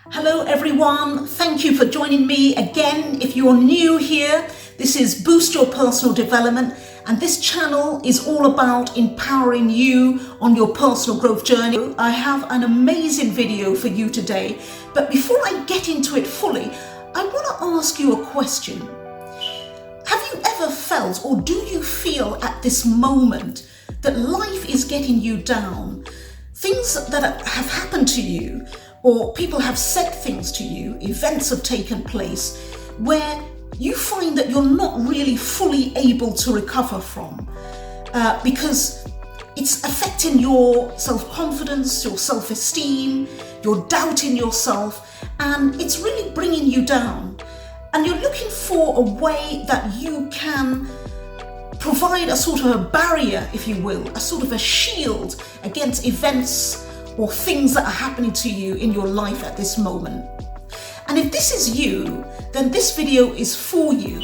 Hello everyone, thank you for joining me again. If you're new here, this is Boost Your Personal Development, and this channel is all about empowering you on your personal growth journey. I have an amazing video for you today, but before I get into it fully, I want to ask you a question. Have you ever felt, or do you feel at this moment, that life is getting you down? Things that have happened to you, or people have said things to you, events have taken place where you find that you're not really fully able to recover from because it's affecting your self-confidence, your self-esteem, you're doubting yourself, and it's really bringing you down. And you're looking for a way that you can provide a sort of a barrier, if you will, a sort of a shield against events or things that are happening to you in your life at this moment. And if this is you, then this video is for you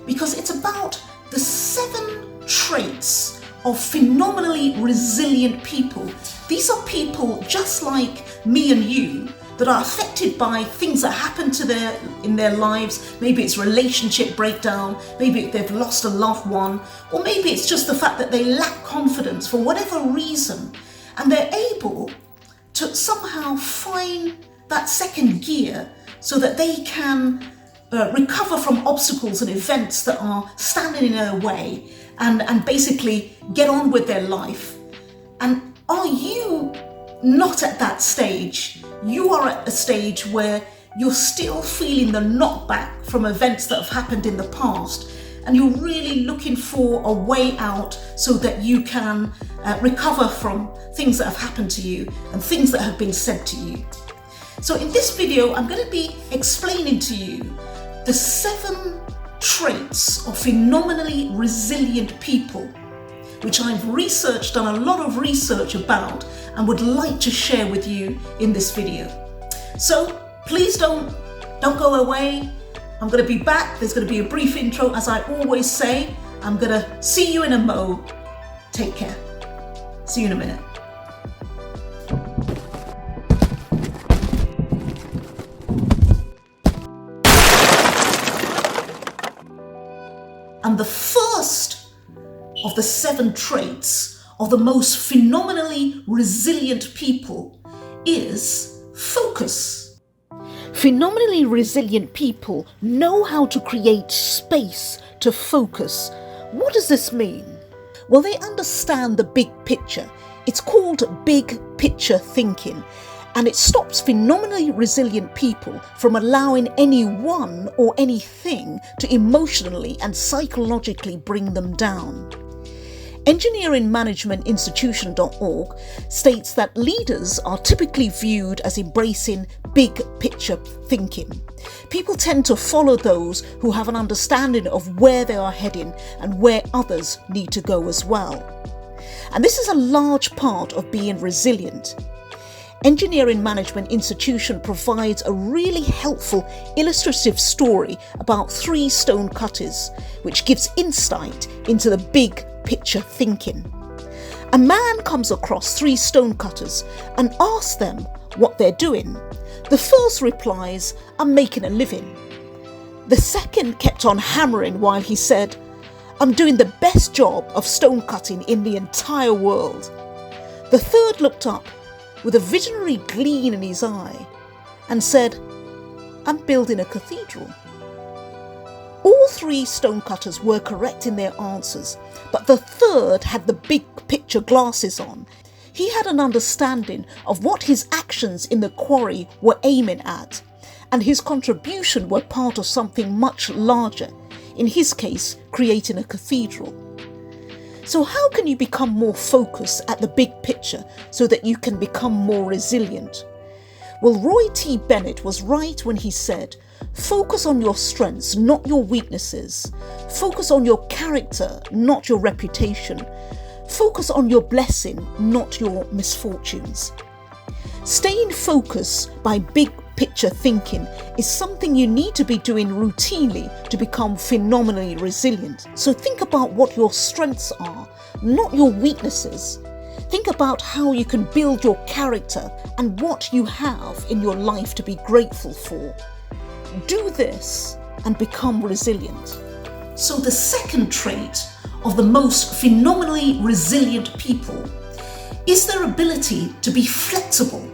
because it's about the 7 traits of phenomenally resilient people. These are people just like me and you that are affected by things that happen to in their lives. Maybe it's relationship breakdown, maybe they've lost a loved one, or maybe it's just the fact that they lack confidence for whatever reason. And they're able to somehow find that second gear so that they can recover from obstacles and events that are standing in their way and basically get on with their life. And are you not at that stage? You are at a stage where you're still feeling the knockback from events that have happened in the past, and you're really looking for a way out so that you can recover from things that have happened to you and things that have been said to you. So in this video, I'm going to be explaining to you the 7 traits of phenomenally resilient people, which I've done a lot of research about and would like to share with you in this video. So please don't go away. I'm going to be back. There's going to be a brief intro. As I always say, I'm going to see you in a mo. Take care. See you in a minute. And the first of the 7 traits of the most phenomenally resilient people is focus. Phenomenally resilient people know how to create space to focus. What does this mean? Well, they understand the big picture. It's called big picture thinking, and it stops phenomenally resilient people from allowing anyone or anything to emotionally and psychologically bring them down. Engineeringmanagementinstitution.org states that leaders are typically viewed as embracing big picture thinking. People tend to follow those who have an understanding of where they are heading and where others need to go as well. And this is a large part of being resilient. Engineering Management Institution provides a really helpful illustrative story about 3 stonecutters, which gives insight into the big picture thinking. A man comes across 3 stonecutters and asks them what they're doing. The first replies, "I'm making a living." The second kept on hammering while he said, "I'm doing the best job of stone cutting in the entire world." The third looked up with a visionary gleam in his eye and said, "I'm building a cathedral." All 3 stonecutters were correct in their answers, but the third had the big picture glasses on. He had an understanding of what his actions in the quarry were aiming at, and his contribution were part of something much larger, in his case, creating a cathedral. So how can you become more focused at the big picture so that you can become more resilient? Well, Roy T. Bennett was right when he said, "Focus on your strengths, not your weaknesses. Focus on your character, not your reputation. Focus on your blessing, not your misfortunes." Staying focused by big picture thinking is something you need to be doing routinely to become phenomenally resilient. So think about what your strengths are, not your weaknesses. Think about how you can build your character and what you have in your life to be grateful for. Do this and become resilient. So the second trait of the most phenomenally resilient people is their ability to be flexible.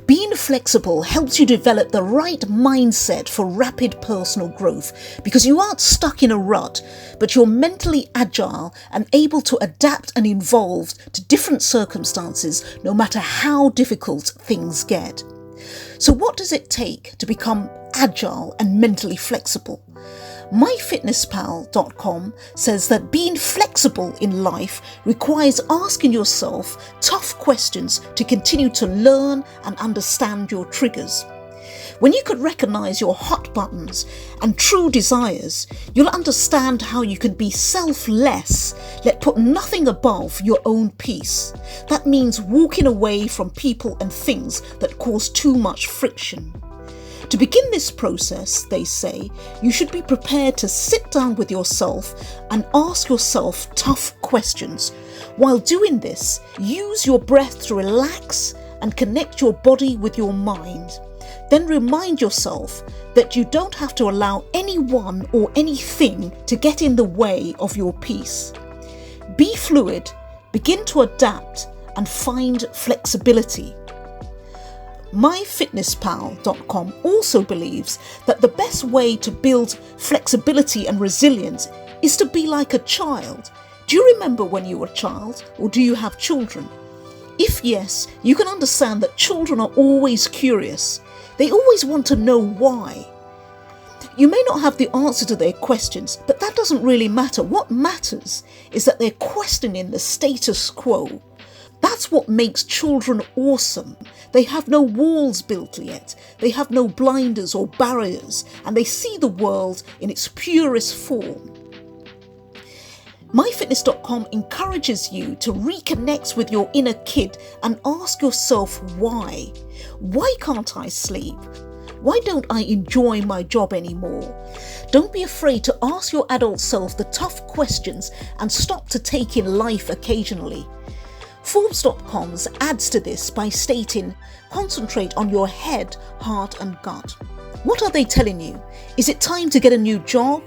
Being flexible helps you develop the right mindset for rapid personal growth because you aren't stuck in a rut, but you're mentally agile and able to adapt and evolve to different circumstances no matter how difficult things get. So what does it take to become agile and mentally flexible? MyFitnessPal.com says that being flexible in life requires asking yourself tough questions to continue to learn and understand your triggers. When you could recognize your hot buttons and true desires, you'll understand how you can be selfless, yet put nothing above your own peace. That means walking away from people and things that cause too much friction. To begin this process, they say, you should be prepared to sit down with yourself and ask yourself tough questions. While doing this, use your breath to relax and connect your body with your mind. Then remind yourself that you don't have to allow anyone or anything to get in the way of your peace. Be fluid, begin to adapt, and find flexibility. MyFitnessPal.com also believes that the best way to build flexibility and resilience is to be like a child. Do you remember when you were a child, or do you have children? If yes, you can understand that children are always curious. They always want to know why. You may not have the answer to their questions, but that doesn't really matter. What matters is that they're questioning the status quo. That's what makes children awesome. They have no walls built yet. They have no blinders or barriers, and they see the world in its purest form. MyFitness.com encourages you to reconnect with your inner kid and ask yourself why. Why can't I sleep? Why don't I enjoy my job anymore? Don't be afraid to ask your adult self the tough questions and stop to take in life occasionally. Forbes.com adds to this by stating, concentrate on your head, heart and gut. What are they telling you? Is it time to get a new job?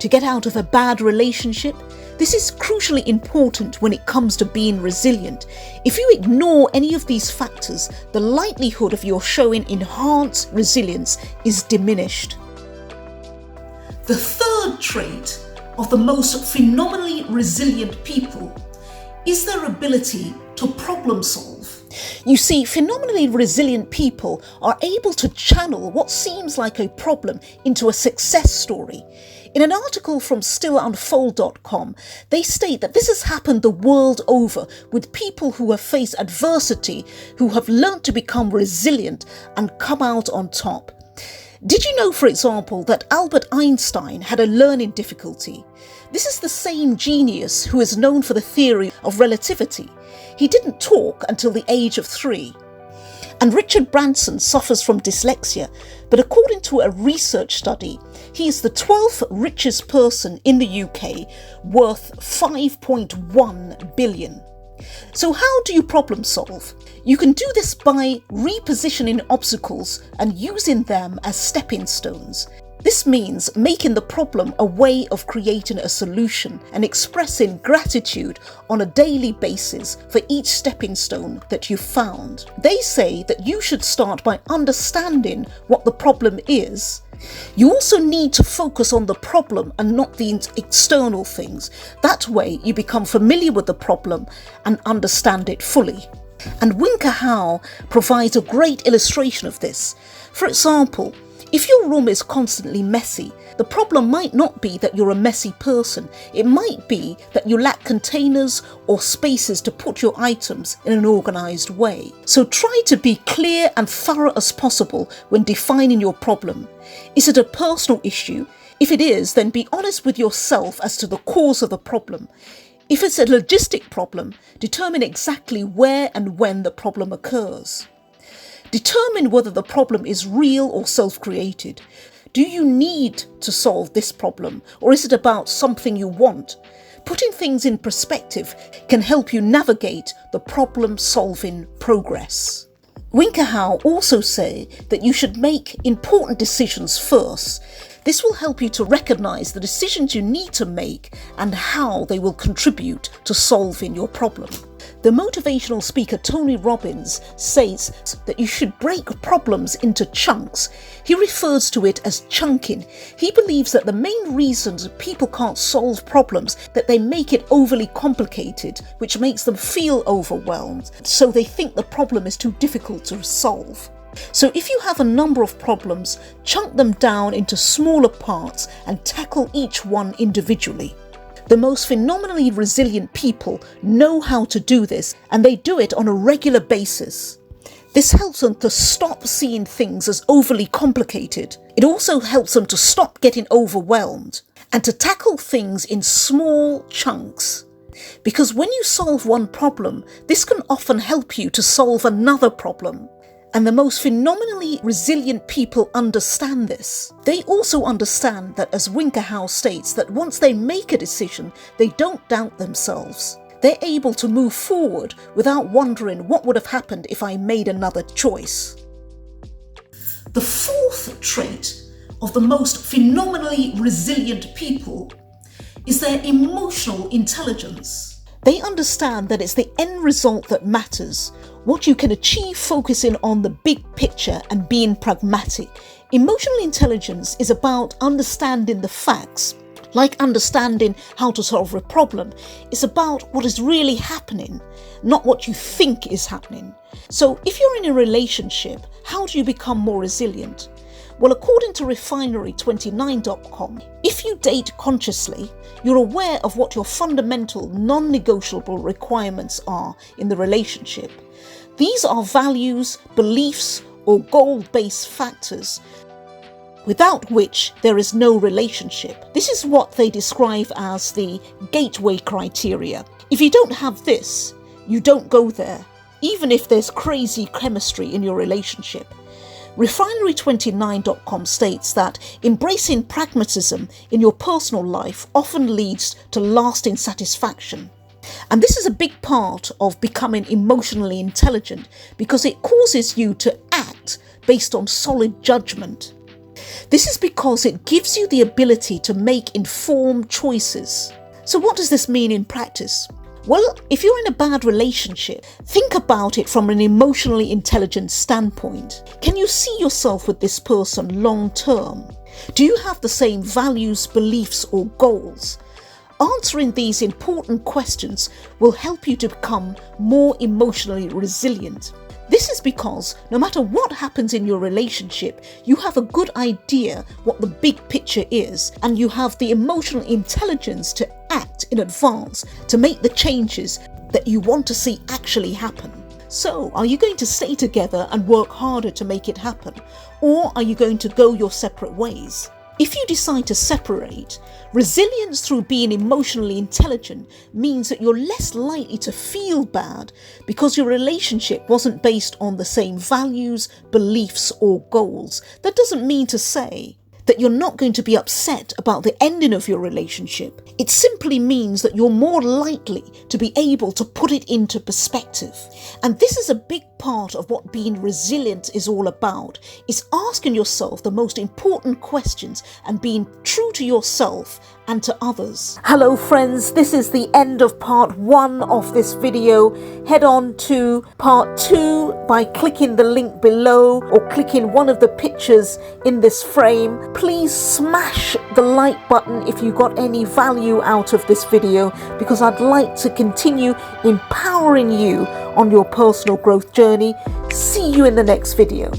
To get out of a bad relationship? This is crucially important when it comes to being resilient. If you ignore any of these factors, the likelihood of your showing enhanced resilience is diminished. The third trait of the most phenomenally resilient people is their ability to problem solve. You see, phenomenally resilient people are able to channel what seems like a problem into a success story. In an article from StillUnfold.com, they state that this has happened the world over with people who have faced adversity, who have learned to become resilient and come out on top. Did you know, for example, that Albert Einstein had a learning difficulty? This is the same genius who is known for the theory of relativity. He didn't talk until the age of 3. And Richard Branson suffers from dyslexia, but according to a research study, he is the 12th richest person in the UK, worth 5.1 billion. So how do you problem solve? You can do this by repositioning obstacles and using them as stepping stones. This means making the problem a way of creating a solution and expressing gratitude on a daily basis for each stepping stone that you found. They say that you should start by understanding what the problem is. You also need to focus on the problem and not the external things. That way you become familiar with the problem and understand it fully. And Winker Howe provides a great illustration of this. For example, if your room is constantly messy, the problem might not be that you're a messy person. It might be that you lack containers or spaces to put your items in an organised way. So try to be clear and thorough as possible when defining your problem. Is it a personal issue? If it is, then be honest with yourself as to the cause of the problem. If it's a logistic problem, determine exactly where and when the problem occurs. Determine whether the problem is real or self-created. Do you need to solve this problem, or is it about something you want? Putting things in perspective can help you navigate the problem-solving progress. Winkelhow also say that you should make important decisions first. This will help you to recognize the decisions you need to make and how they will contribute to solving your problem. The motivational speaker Tony Robbins states that you should break problems into chunks. He refers to it as chunking. He believes that the main reasons people can't solve problems that they make it overly complicated, which makes them feel overwhelmed, so they think the problem is too difficult to solve. So if you have a number of problems, chunk them down into smaller parts and tackle each one individually. The most phenomenally resilient people know how to do this, and they do it on a regular basis. This helps them to stop seeing things as overly complicated. It also helps them to stop getting overwhelmed and to tackle things in small chunks. Because when you solve one problem, this can often help you to solve another problem. And the most phenomenally resilient people understand this. They also understand that, as Winkelhow states, that once they make a decision, they don't doubt themselves. They're able to move forward without wondering what would have happened if I made another choice. The fourth trait of the most phenomenally resilient people is their emotional intelligence. They understand that it's the end result that matters, what you can achieve focusing on the big picture and being pragmatic. Emotional intelligence is about understanding the facts. Like understanding how to solve a problem, it's about what is really happening, not what you think is happening. So if you're in a relationship, how do you become more resilient? Well, according to refinery29.com, if you date consciously, you're aware of what your fundamental non-negotiable requirements are in the relationship. These are values, beliefs, or goal-based factors without which there is no relationship. This is what they describe as the gateway criteria. If you don't have this, you don't go there, even if there's crazy chemistry in your relationship. Refinery29.com states that embracing pragmatism in your personal life often leads to lasting satisfaction. And this is a big part of becoming emotionally intelligent because it causes you to act based on solid judgment. This is because it gives you the ability to make informed choices. So what does this mean in practice? Well, if you're in a bad relationship, think about it from an emotionally intelligent standpoint. Can you see yourself with this person long term? Do you have the same values, beliefs, or goals? Answering these important questions will help you to become more emotionally resilient. This is because no matter what happens in your relationship, you have a good idea what the big picture is, and you have the emotional intelligence to act in advance to make the changes that you want to see actually happen. So, are you going to stay together and work harder to make it happen, or are you going to go your separate ways? If you decide to separate, resilience through being emotionally intelligent means that you're less likely to feel bad because your relationship wasn't based on the same values, beliefs, or goals. That doesn't mean to say that you're not going to be upset about the ending of your relationship. It simply means that you're more likely to be able to put it into perspective. And this is a big part of what being resilient is all about, is asking yourself the most important questions and being true to yourself and to others. Hello friends, this is the end of part 1 of this video. Head on to part 2 by clicking the link below or clicking one of the pictures in this frame. Please smash the like button if you got any value out of this video, because I'd like to continue empowering you on your personal growth journey. See you in the next video.